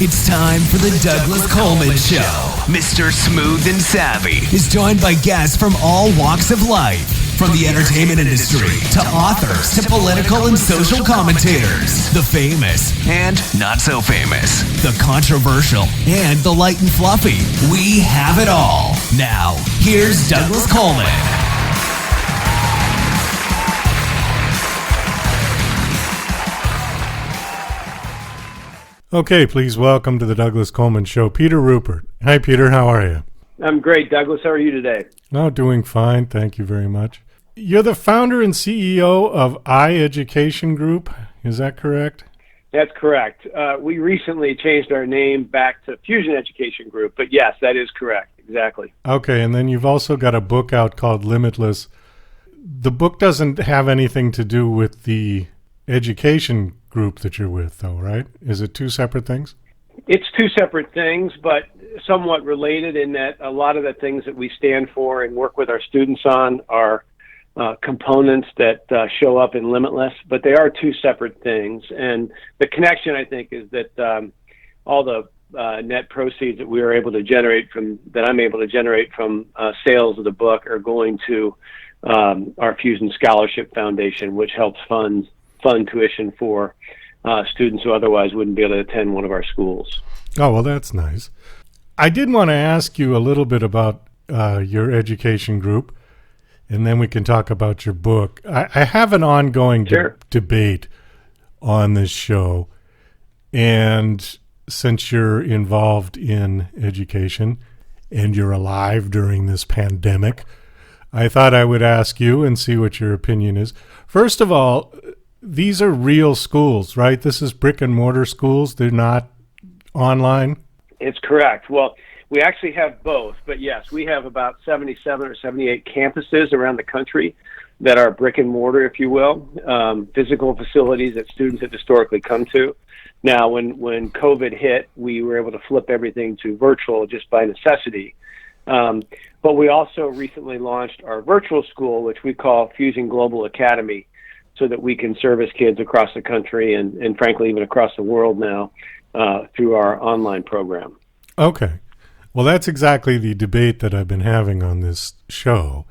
It's time for the Douglas Coleman Show. Mr. Smooth and Savvy is joined by guests from all walks of life, from the entertainment industry to authors to political and social commentators, the famous and not so famous, the controversial and the light and fluffy. We have it all. Now, here's Douglas Coleman. Okay, please welcome to the Douglas Coleman Show, Peter Ruppert. Hi, Peter. How are you? I'm great, Douglas. How are you today? Oh, doing fine. Thank you very much. You're the founder and CEO of iEducation Group. Is that correct? That's correct. We recently changed our name back to Fusion Education Group, but yes, that is correct. Exactly. Okay, and then you've also got a book out called Limitless. The book doesn't have anything to do with the education group that you're with, though, right? Is it two separate things? It's two separate things, but somewhat related in that a lot of the things that we stand for and work with our students on are components that show up in Limitless, but they are two separate things. And the connection, I think, is that all the net proceeds that we are able to generate that I'm able to generate from sales of the book are going to our Fusion Scholarship Foundation, which helps fund tuition for students who otherwise wouldn't be able to attend one of our schools. Oh, well, that's nice. I did want to ask you a little bit about your education group, and then we can talk about your book. I have an ongoing debate on this show, and since you're involved in education and you're alive during this pandemic, I thought I would ask you and see what your opinion is. First of all, these are real schools, right? This is brick and mortar schools. They're not online. It's correct. Well, we actually have both, but yes, we have about 77 or 78 campuses around the country that are brick and mortar, if you will, physical facilities that students have historically come to. Now, when COVID hit, we were able to flip everything to virtual just by necessity. But we also recently launched our virtual school, which we call Fusion Global Academy, so that we can service kids across the country and frankly, even across the world now through our online program. Okay. Well, that's exactly the debate that I've been having on this show.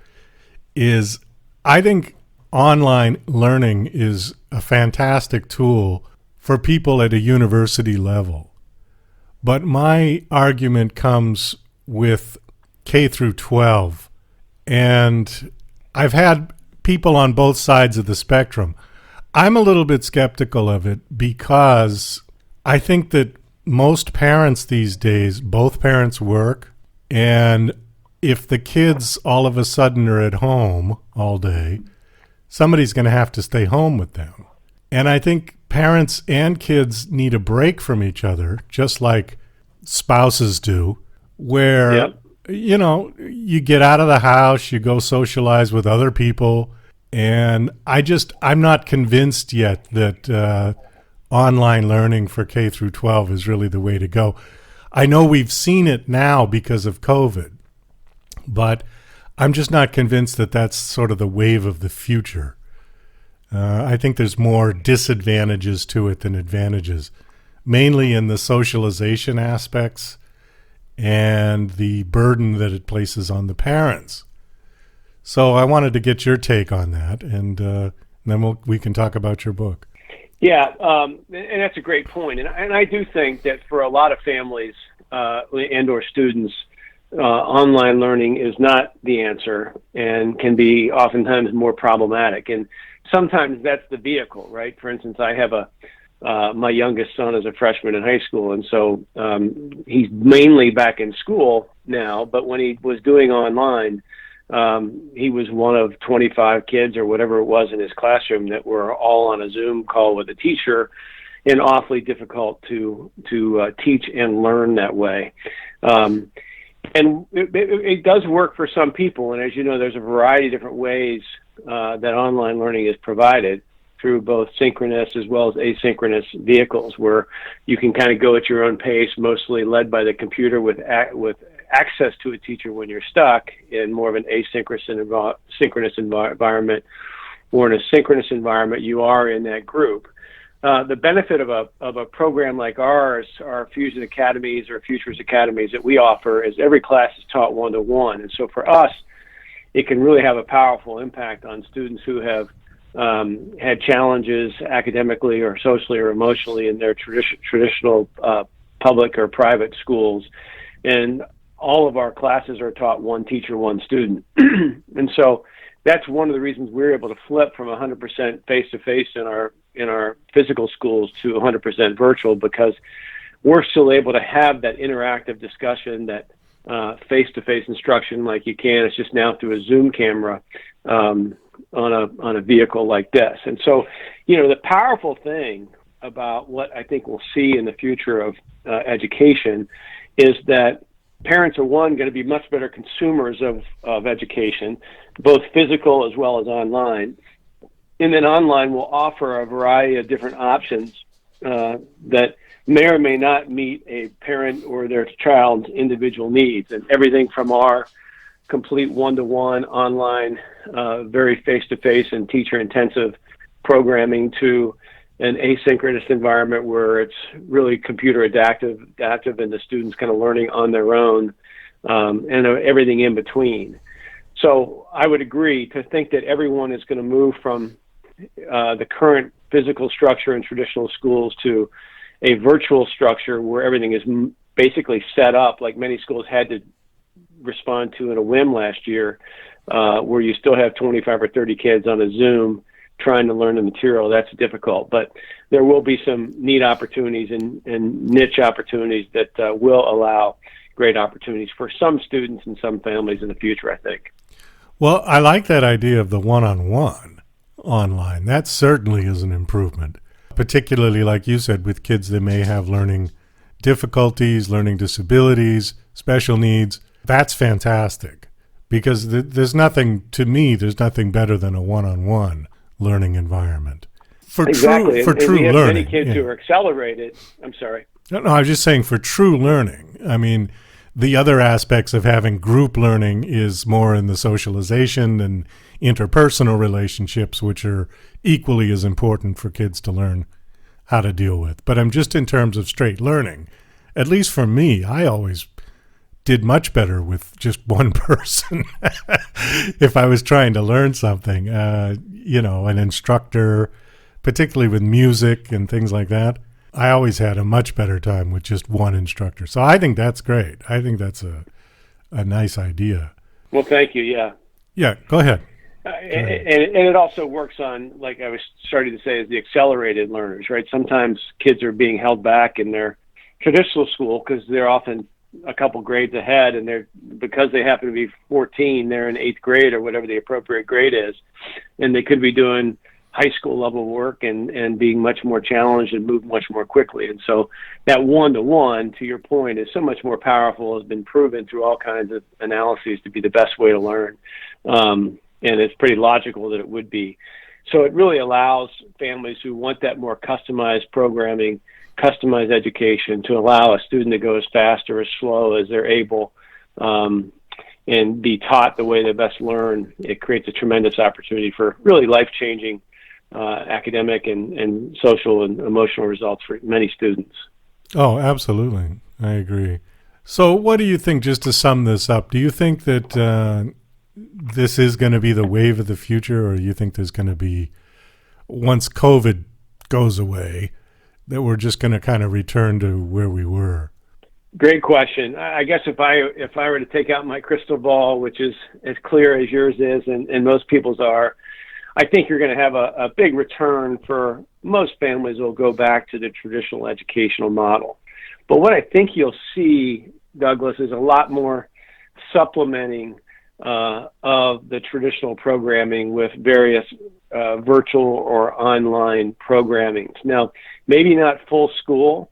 I think online learning is a fantastic tool for people at a university level. But my argument comes with K through 12. And I've had people on both sides of the spectrum. I'm a little bit skeptical of it because I think that most parents these days, both parents work, and if the kids all of a sudden are at home all day, somebody's going to have to stay home with them. And I think parents and kids need a break from each other, just like spouses do, where Yep. you know, you get out of the house, you go socialize with other people, and I'm not convinced yet that online learning for K through 12 is really the way to go. I know we've seen it now because of COVID, but I'm just not convinced that that's sort of the wave of the future. I think there's more disadvantages to it than advantages, mainly in the socialization aspects and the burden that it places on the parents. So I wanted to get your take on that, and then we can talk about your book. Yeah, and that's a great point. And I do think that for a lot of families and or students, online learning is not the answer and can be oftentimes more problematic. And sometimes that's the vehicle, right? For instance, I have my youngest son is a freshman in high school, and so he's mainly back in school now, but when he was doing online, he was one of 25 kids or whatever it was in his classroom that were all on a Zoom call with a teacher, and awfully difficult to teach and learn that way. And it does work for some people, and as you know, there's a variety of different ways that online learning is provided through both synchronous as well as asynchronous vehicles, where you can kind of go at your own pace, mostly led by the computer with access to a teacher when you're stuck in more of an asynchronous environment, or in a synchronous environment, you are in that group. the benefit of a program like ours, our Fusion Academies or Futures Academies that we offer, is every class is taught one-to-one. And so for us, it can really have a powerful impact on students who have had challenges academically or socially or emotionally in their traditional public or private schools. And all of our classes are taught one teacher, one student. And so that's one of the reasons we're able to flip from 100% face-to-face in our physical schools to 100% virtual, because we're still able to have that interactive discussion, that face-to-face instruction like you can. It's just now through a Zoom camera on a vehicle like this. And so, the powerful thing about what I think we'll see in the future of education is that parents are, one, going to be much better consumers of education, both physical as well as online. And then online will offer a variety of different options that may or may not meet a parent or their child's individual needs. And everything from our complete one-to-one online, very face-to-face and teacher-intensive programming to an asynchronous environment where it's really computer adaptive and the students kind of learning on their own, and everything in between. So I would agree to think that everyone is going to move from the current physical structure in traditional schools to a virtual structure where everything is basically set up, like many schools had to respond to in a whim last year, where you still have 25 or 30 kids on a Zoom trying to learn the material. That's difficult, but there will be some neat opportunities and niche opportunities that will allow great opportunities for some students and some families in the future, I think. Well, I like that idea of the one-on-one online. That certainly is an improvement, particularly, like you said, with kids that may have learning difficulties, learning disabilities, special needs. That's fantastic, because there's nothing better than a one-on-one learning environment for exactly. true we have learning. Many kids who are accelerated. I'm sorry. No, I was just saying for true learning. I mean, the other aspects of having group learning is more in the socialization and interpersonal relationships, which are equally as important for kids to learn how to deal with. But I'm just in terms of straight learning. At least for me, I always did much better with just one person. If I was trying to learn something, an instructor, particularly with music and things like that, I always had a much better time with just one instructor. So I think that's great. I think that's a nice idea. Well, thank you. Yeah. Yeah, go ahead. And it also works on, like I was starting to say, is the accelerated learners, right? Sometimes kids are being held back in their traditional school because they're often a couple grades ahead, and because they happen to be 14, they're in 8th grade or whatever the appropriate grade is, and they could be doing high school level work and being much more challenged and move much more quickly. And so that one-to-one, to your point, is so much more powerful, has been proven through all kinds of analyses to be the best way to learn. And it's pretty logical that it would be. So it really allows families who want that more customized programming, customized education, to allow a student to go as fast or as slow as they're able, and be taught the way they best learn. It creates a tremendous opportunity for really life-changing academic and social and emotional results for many students. Oh, absolutely. I agree. So what do you think, just to sum this up, do you think that this is going to be the wave of the future, or you think there's going to be, once COVID goes away, that we're just going to kind of return to where we were? Great question. I guess if I were to take out my crystal ball, which is as clear as yours is and most people's are, I think you're going to have a big return for most families will go back to the traditional educational model. But what I think you'll see, Douglas, is a lot more supplementing of the traditional programming with various virtual or online programmings. Now, maybe not full school,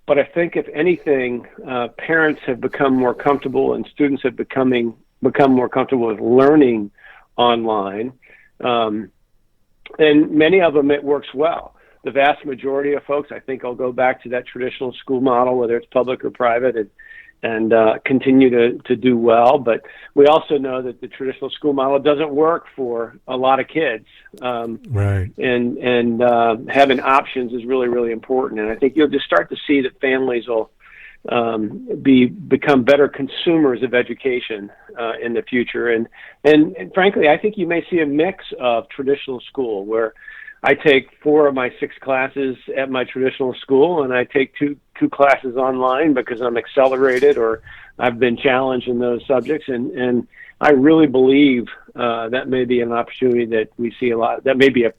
but I think if anything, parents have become more comfortable and students have become more comfortable with learning online. And many of them, it works well. The vast majority of folks, I think, will go back to that traditional school model, whether it's public or private, continue to do well. But we also know that the traditional school model doesn't work for a lot of kids. Right. And having options is really, really important. And I think you'll just start to see that families will become better consumers of education in the future. And frankly, I think you may see a mix of traditional school where I take 4 of my 6 classes at my traditional school, and I take two classes online because I'm accelerated or I've been challenged in those subjects. And I really believe that may be an opportunity that we see a lot. That may be a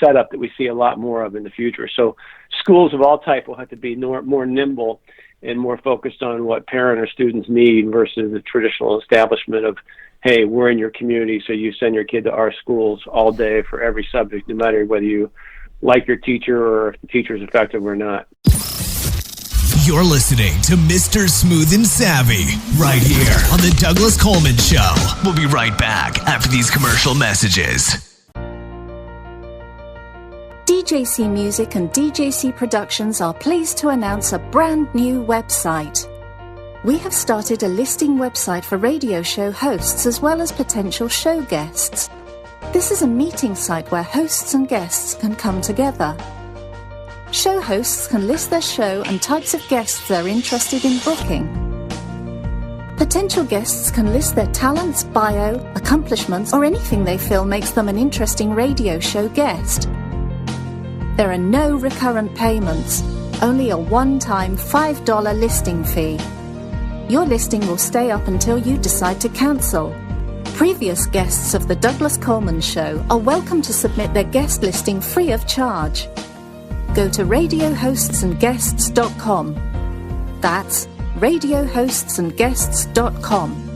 setup that we see a lot more of in the future. So schools of all type will have to be more nimble and more focused on what parent or students need versus the traditional establishment of, hey, we're in your community, so you send your kid to our schools all day for every subject, no matter whether you like your teacher or if the teacher is effective or not. You're listening to Mr. Smooth and Savvy right here on the Douglas Coleman Show. We'll be right back after these commercial messages. DJC Music and DJC Productions are pleased to announce a brand new website. We have started a listing website for radio show hosts as well as potential show guests. This is a meeting site where hosts and guests can come together. Show hosts can list their show and types of guests they're interested in booking. Potential guests can list their talents, bio, accomplishments, or anything they feel makes them an interesting radio show guest. There are no recurrent payments, only a one-time $5 listing fee. Your listing will stay up until you decide to cancel. Previous guests of The Douglas Coleman Show are welcome to submit their guest listing free of charge. Go to radiohostsandguests.com. That's radiohostsandguests.com.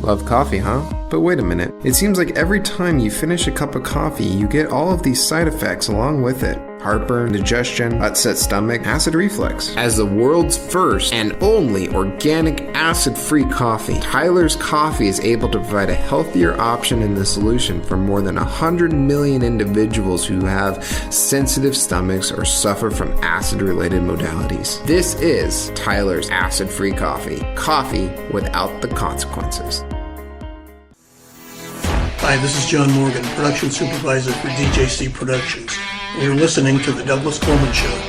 Love coffee, huh? But wait a minute. It seems like every time you finish a cup of coffee, you get all of these side effects along with it. Heartburn, indigestion, upset stomach, acid reflux. As the world's first and only organic acid-free coffee, Tyler's Coffee is able to provide a healthier option in the solution for more than 100 million individuals who have sensitive stomachs or suffer from acid-related modalities. This is Tyler's acid-free coffee. Coffee without the consequences. Hi, this is John Morgan, production supervisor for DJC Productions. You're listening to The Douglas Coleman Show.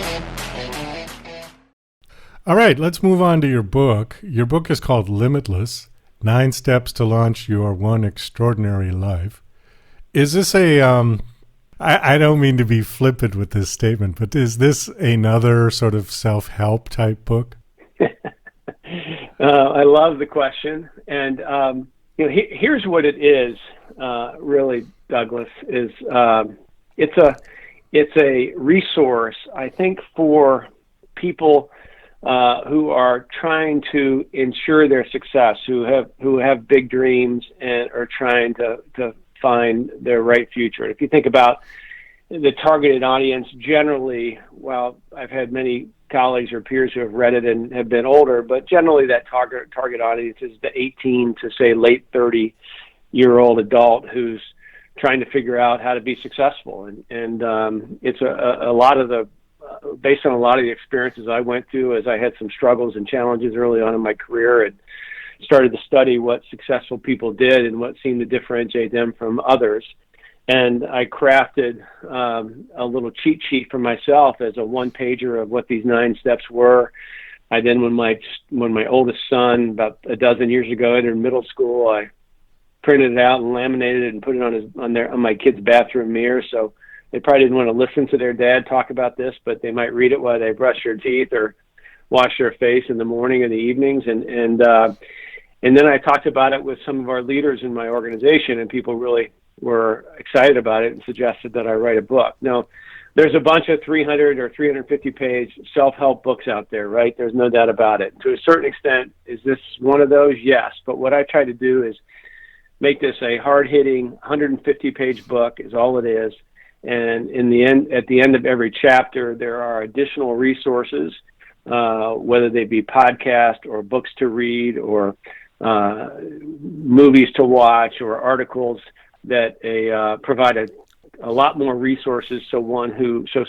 All right, let's move on to your book. Your book is called Limitless, 9 Steps to Launch Your One Extraordinary Life. Is this a, I don't mean to be flippant with this statement, but is this another sort of self-help type book? I love the question. And, here's what it is, really, Douglas, is it's a resource, I think, for people who are trying to ensure their success, who have big dreams and are trying to find their right future. And if you think about the targeted audience, generally, well, I've had many colleagues or peers who have read it and have been older, but generally that target audience is the 18 to say late 30-year-old adult who's trying to figure out how to be successful. And it's a lot of the, based on a lot of the experiences I went through as I had some struggles and challenges early on in my career and started to study what successful people did and what seemed to differentiate them from others. And I crafted a little cheat sheet for myself as a one-pager of what these 9 steps were. I then, when my oldest son, about a dozen years ago, entered middle school, I printed it out and laminated it and put it on my kid's bathroom mirror. So they probably didn't want to listen to their dad talk about this, but they might read it while they brush their teeth or wash their face in the morning or the evenings. And then I talked about it with some of our leaders in my organization, and people really were excited about it and suggested that I write a book. Now, there's a bunch of 300 or 350-page self-help books out there, right? There's no doubt about it. To a certain extent, is this one of those? Yes. But what I try to do is make this a hard-hitting 150-page book is all it is. And at the end of every chapter, there are additional resources, whether they be podcast or books to read or movies to watch or articles that provide a lot more resources, so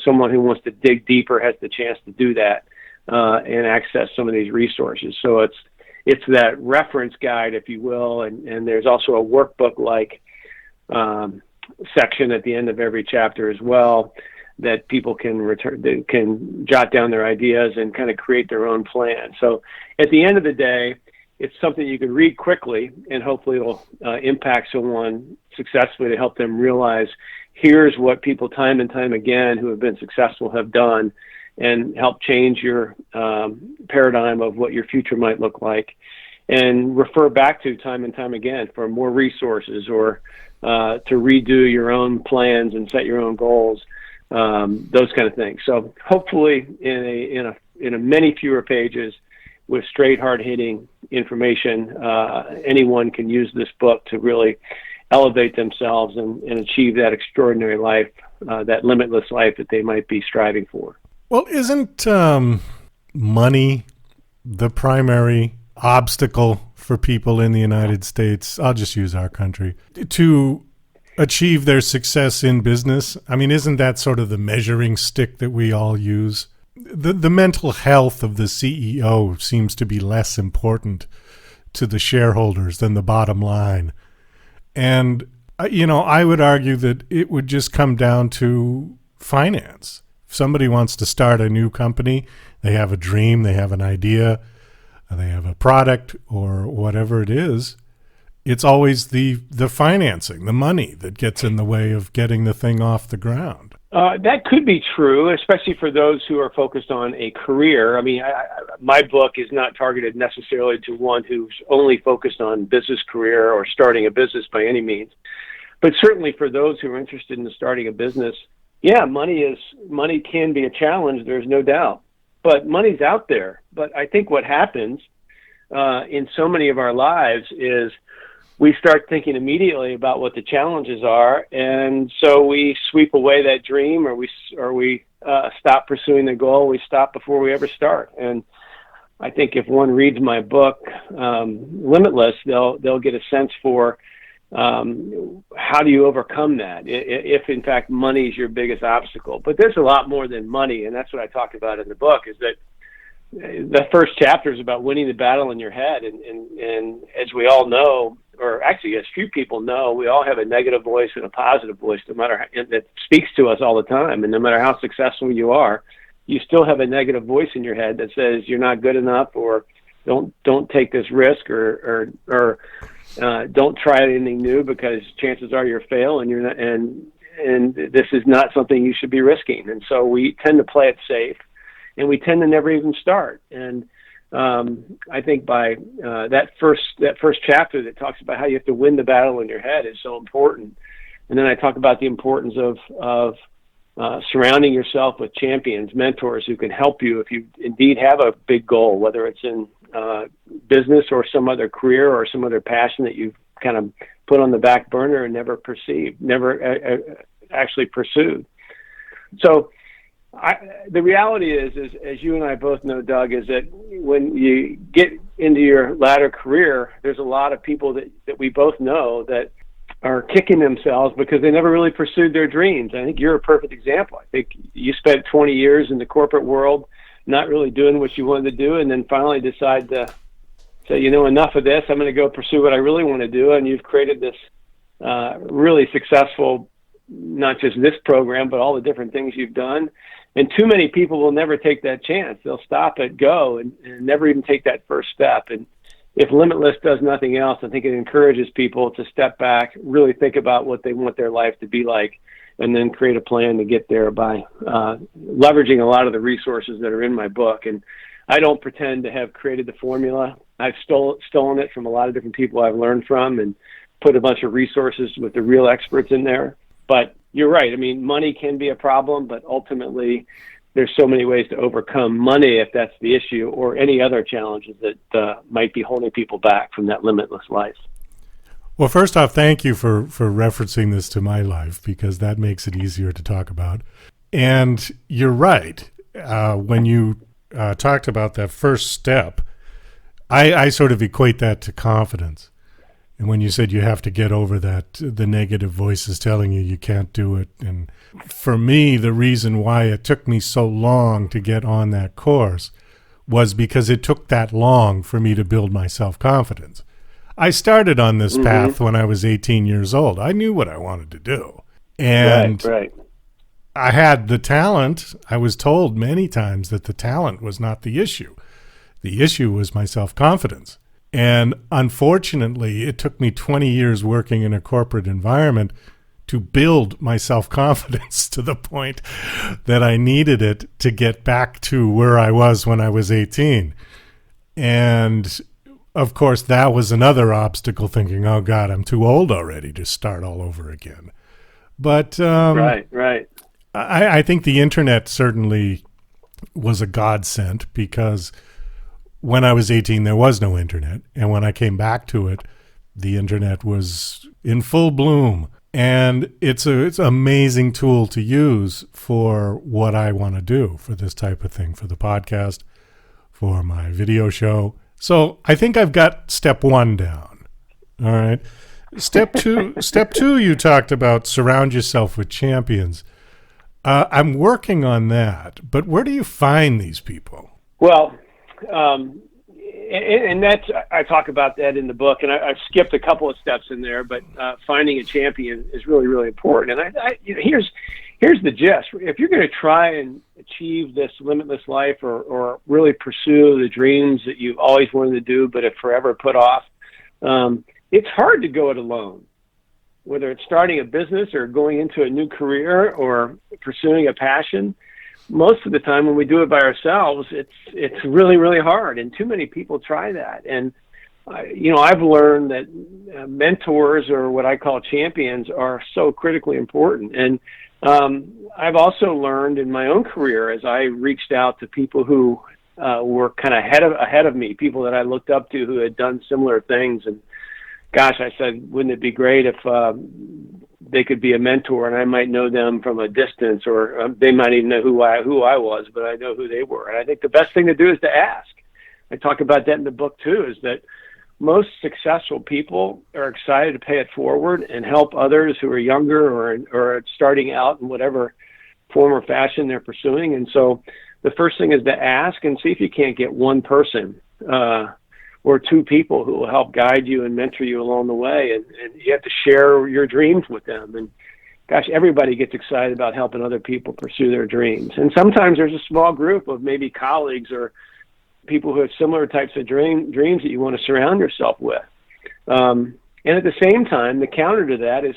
someone who wants to dig deeper has the chance to do that and access some of these resources. So it's that reference guide, if you will, and there's also a workbook-like section at the end of every chapter as well that people can jot down their ideas and kind of create their own plan. So at the end of the day, it's something you can read quickly, and hopefully it'll impact someone successfully to help them realize here's what people time and time again who have been successful have done, and help change your paradigm of what your future might look like, and refer back to time and time again for more resources or to redo your own plans and set your own goals, those kind of things. So hopefully in a many fewer pages with straight, hard-hitting information, anyone can use this book to really elevate themselves and achieve that extraordinary life, that limitless life that they might be striving for. Well, isn't money the primary obstacle for people in the United States? I'll just use our country to achieve their success in business. I mean, isn't that sort of the measuring stick that we all use? The mental health of the CEO seems to be less important to the shareholders than the bottom line. And, I would argue that it would just come down to finance. If somebody wants to start a new company, they have a dream, they have an idea, they have a product or whatever it is, it's always the financing, the money that gets in the way of getting the thing off the ground. That could be true, especially for those who are focused on a career. I mean, my book is not targeted necessarily to one who's only focused on business career or starting a business by any means. But certainly for those who are interested in starting a business, yeah, money can be a challenge, there's no doubt. But money's out there. But I think what happens in so many of our lives is we start thinking immediately about what the challenges are, and so we sweep away that dream, or we stop pursuing the goal. We stop before we ever start. And I think if one reads my book, Limitless, they'll get a sense for how do you overcome that if in fact money is your biggest obstacle. But there's a lot more than money, and that's what I talk about in the book. Is that the first chapter is about winning the battle in your head, and as we all know, or actually as few people know, we all have a negative voice and a positive voice, that speaks to us all the time. And no matter how successful you are, you still have a negative voice in your head that says you're not good enough, or don't take this risk, or don't try anything new because chances are you'll fail, and you're not, and this is not something you should be risking. And so we tend to play it safe, and we tend to never even start. And I think by that first chapter that talks about how you have to win the battle in your head is so important. And then I talk about the importance of surrounding yourself with champions, mentors who can help you if you indeed have a big goal, whether it's in business or some other career or some other passion that you've kind of put on the back burner and never actually pursued. So the reality is, as you and I both know, Doug, is that when you get into your latter career, there's a lot of people that we both know that are kicking themselves because they never really pursued their dreams. I think you're a perfect example. I think you spent 20 years in the corporate world not really doing what you wanted to do, and then finally decide to say, enough of this, I'm going to go pursue what I really want to do. And you've created this really successful, not just this program, but all the different things you've done. And too many people will never take that chance. They'll stop at go and never even take that first step. And if Limitless does nothing else, I think it encourages people to step back, really think about what they want their life to be like, and then create a plan to get there by leveraging a lot of the resources that are in my book. And I don't pretend to have created the formula. I've stolen it from a lot of different people I've learned from and put a bunch of resources with the real experts in there. But you're right. I mean, money can be a problem, but ultimately there's so many ways to overcome money if that's the issue, or any other challenges that might be holding people back from that limitless life. Well, first off, thank you for referencing this to my life, because that makes it easier to talk about. And you're right. When you talked about that first step, I sort of equate that to confidence. And when you said you have to get over that, the negative voices telling you can't do it. And for me, the reason why it took me so long to get on that course was because it took that long for me to build my self-confidence. I started on this path when I was 18 years old. I knew what I wanted to do. And right. I had the talent. I was told many times that the talent was not the issue. The issue was my self-confidence. And unfortunately, it took me 20 years working in a corporate environment to build my self-confidence to the point that I needed it to get back to where I was when I was 18. And of course, that was another obstacle, thinking, oh God, I'm too old already to start all over again. But right. I think the internet certainly was a godsend, because when I was 18, there was no internet. And when I came back to it, the internet was in full bloom. And it's an amazing tool to use for what I want to do, for this type of thing, for the podcast, for my video show. So I think I've got step one down. All right. Step two, you talked about surround yourself with champions. I'm working on that, but where do you find these people? Well, and that's, I talk about that in the book, and I've skipped a couple of steps in there, but finding a champion is really, really important. And here's the gist. If you're going to try and achieve this limitless life, or really pursue the dreams that you've always wanted to do but have forever put off, it's hard to go it alone. Whether it's starting a business or going into a new career or pursuing a passion, most of the time when we do it by ourselves, it's really, really hard. And too many people try that. And, I've learned that mentors, or what I call champions, are so critically important. And I've also learned in my own career, as I reached out to people who were kind of ahead of me, people that I looked up to who had done similar things. And gosh, I said, wouldn't it be great if they could be a mentor, and I might know them from a distance, or they might even know who I was, but I know who they were. And I think the best thing to do is to ask. I talk about that in the book too, is that most successful people are excited to pay it forward and help others who are younger or starting out in whatever form or fashion they're pursuing. And so the first thing is to ask and see if you can't get one person or two people who will help guide you and mentor you along the way. And you have to share your dreams with them. And gosh, everybody gets excited about helping other people pursue their dreams. And sometimes there's a small group of maybe colleagues or people who have similar types of dreams that you want to surround yourself with. And at the same time, the counter to that is,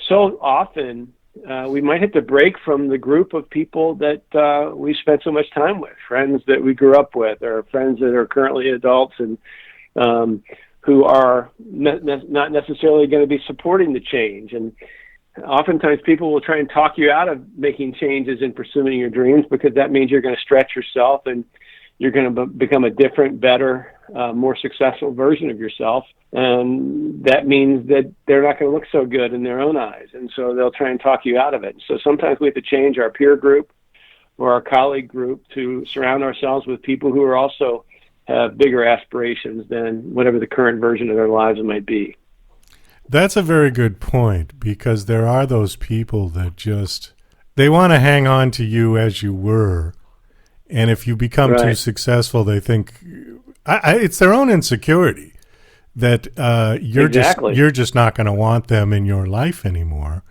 so often we might have to break from the group of people that we spent so much time with, friends that we grew up with, or friends that are currently adults and who are not necessarily going to be supporting the change. And oftentimes people will try and talk you out of making changes and pursuing your dreams, because that means you're going to stretch yourself and you're going to become a different, better, more successful version of yourself. And that means that they're not going to look so good in their own eyes. And so they'll try and talk you out of it. So sometimes we have to change our peer group or our colleague group to surround ourselves with people who are also have bigger aspirations than whatever the current version of their lives might be. That's a very good point, because there are those people that they want to hang on to you as you were. And if you become too successful, they think it's their own insecurity that you're just not going to want them in your life anymore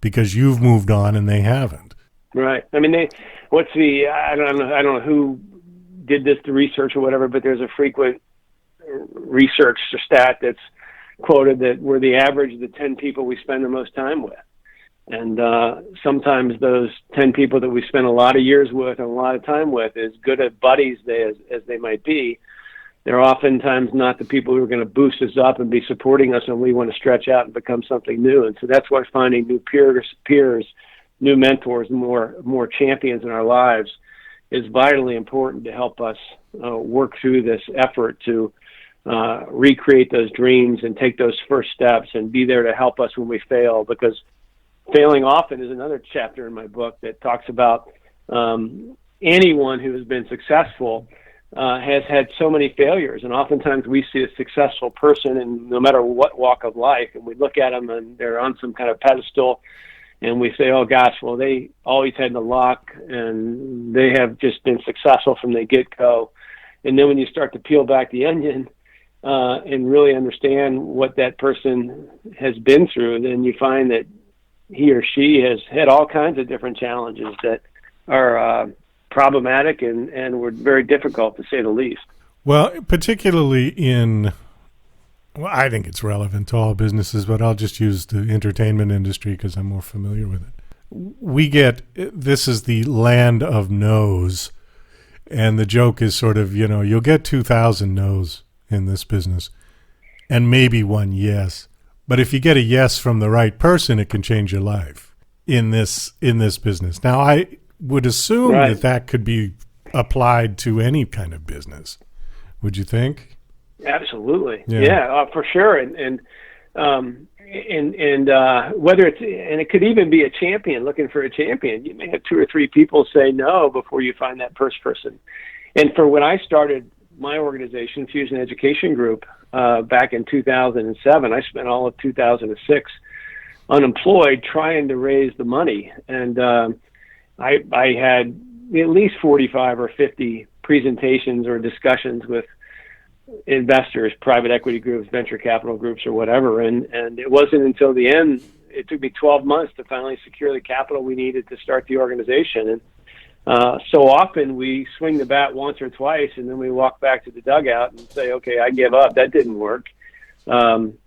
because you've moved on and they haven't. Right. I mean, I don't know who did this to research or whatever, but there's a frequent research stat that's quoted that we're the average of the 10 people we spend the most time with. And sometimes those 10 people that we spend a lot of years with and a lot of time with, as good at buddies as they might be, they're oftentimes not the people who are going to boost us up and be supporting us when we want to stretch out and become something new. And so that's why finding new peers, new mentors, more champions in our lives is vitally important to help us work through this effort to recreate those dreams and take those first steps and be there to help us when we fail, because failing often is another chapter in my book that talks about anyone who has been successful has had so many failures. And oftentimes we see a successful person, and no matter what walk of life, and we look at them and they're on some kind of pedestal, and we say, oh gosh, well, they always had the luck and they have just been successful from the get-go. And then when you start to peel back the onion and really understand what that person has been through, then you find that he or she has had all kinds of different challenges that are problematic and were very difficult, to say the least. Well, particularly I think it's relevant to all businesses, but I'll just use the entertainment industry because I'm more familiar with it. This is the land of no's, and the joke is sort of, you'll get 2,000 no's in this business and maybe one yes. But if you get a yes from the right person, it can change your life in this business. Now, I would assume that could be applied to any kind of business. Would you think? Absolutely. Yeah, for sure. And whether it could even be a champion, looking for a champion. You may have 2 or 3 people say no before you find that first person. And for when I started my organization, Fusion Education Group, back in 2007, I spent all of 2006 unemployed trying to raise the money. And I had at least 45 or 50 presentations or discussions with investors, private equity groups, venture capital groups, or whatever. And it wasn't until the end, it took me 12 months to finally secure the capital we needed to start the organization. And so often we swing the bat once or twice, and then we walk back to the dugout and say, okay, I give up. That didn't work. And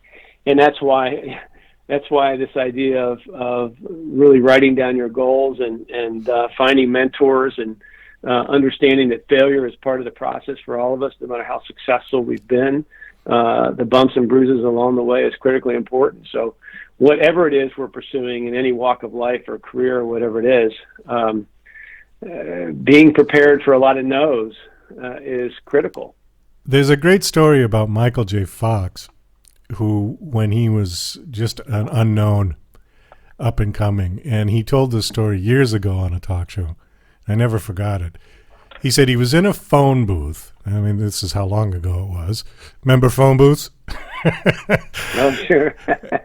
that's why this idea of really writing down your goals and finding mentors and understanding that failure is part of the process for all of us, no matter how successful we've been. The bumps and bruises along the way is critically important. So whatever it is we're pursuing in any walk of life or career or whatever it is, being prepared for a lot of no's is critical. There's a great story about Michael J. Fox, who, when he was just an unknown up and coming, and he told this story years ago on a talk show. I never forgot it. He said he was in a phone booth. I mean, this is how long ago it was. Remember phone booths? Oh, sure.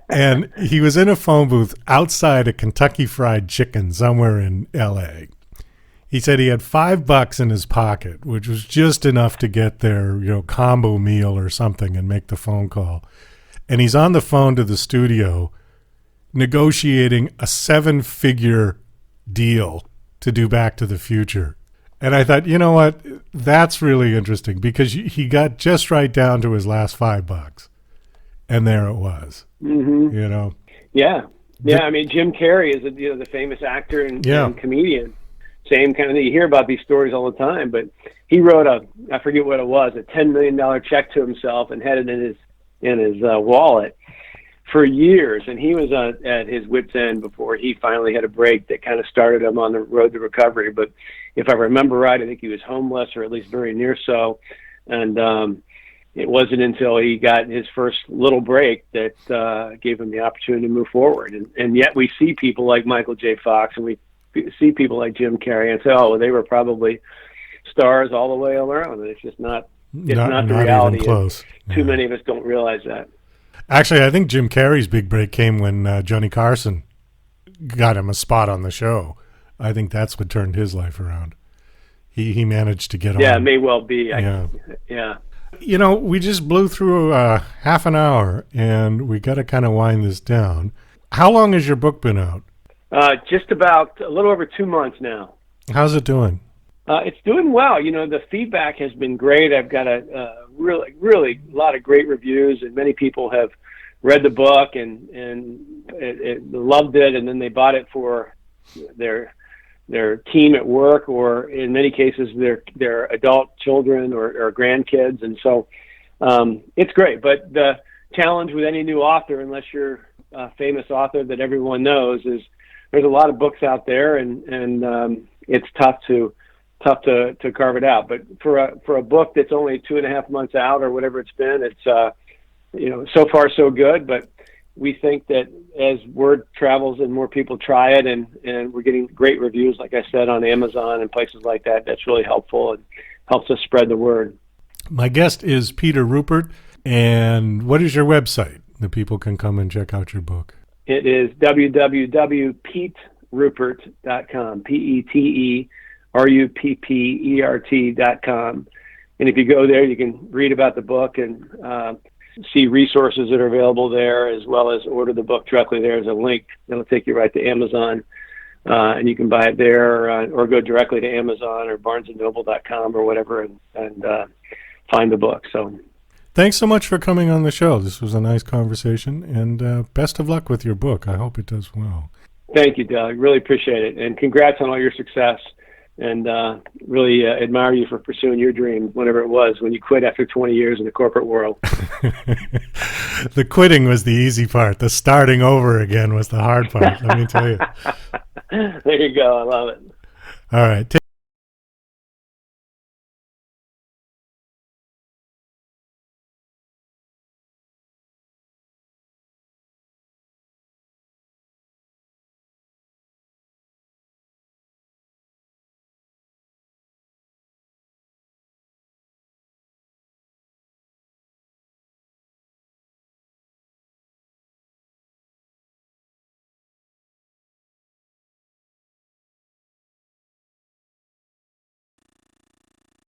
And he was in a phone booth outside a Kentucky Fried Chicken somewhere in L.A. He said he had $5 in his pocket, which was just enough to get their, combo meal or something and make the phone call. And he's on the phone to the studio negotiating a 7-figure deal to do Back to the Future. And I thought, you know what? That's really interesting because he got just right down to his last $5. And there it was. Mm-hmm. Yeah. I mean, Jim Carrey is the famous actor and comedian. Same kind of thing. You hear about these stories all the time, but he wrote I forget what it was, a $10 million check to himself and had it in his wallet for years. And he was at his wit's end before he finally had a break that kind of started him on the road to recovery. But if I remember right, I think he was homeless, or at least very near so. And it wasn't until he got his first little break that gave him the opportunity to move forward. And yet we see people like Michael J. Fox, and we see people like Jim Carrey and say, oh, well, they were probably stars all the way around. And it's just not the reality. Even close. Too many of us don't realize that. Actually, I think Jim Carrey's big break came when Johnny Carson got him a spot on the show. I think that's what turned his life around. He managed to get on. Yeah, it may well be. Yeah. We just blew through half an hour, and we got to kind of wind this down. How long has your book been out? Just about a little over 2 months now. How's it doing? It's doing well. The feedback has been great. I've got a really a lot of great reviews, and many people have read the book and loved it, and then they bought it for their team at work, or in many cases their adult children or grandkids. And so it's great. But the challenge with any new author, unless you're a famous author that everyone knows, is there's a lot of books out there, and it's tough to carve it out. But for a book that's only 2.5 months out or whatever it's been, it's so far so good. But we think that as word travels and more people try it, and we're getting great reviews, like I said, on Amazon and places like that, that's really helpful. helps us spread the word. My guest is Peter Ruppert. And what is your website that people can come and check out your book? It is www.peteruppert.com, PETERUPPERT.com. And if you go there, you can read about the book and see resources that are available there, as well as order the book directly. There's a link that'll take you right to Amazon, and you can buy it there, or go directly to Amazon or BarnesandNoble.com or whatever, and find the book. So, thanks so much for coming on the show. This was a nice conversation, and best of luck with your book. I hope it does well. Thank you, Doug. Really appreciate it, and congrats on all your success. And really admire you for pursuing your dream, whatever it was, when you quit after 20 years in the corporate world. The quitting was the easy part. The starting over again was the hard part, let me tell you. There you go. I love it. All right.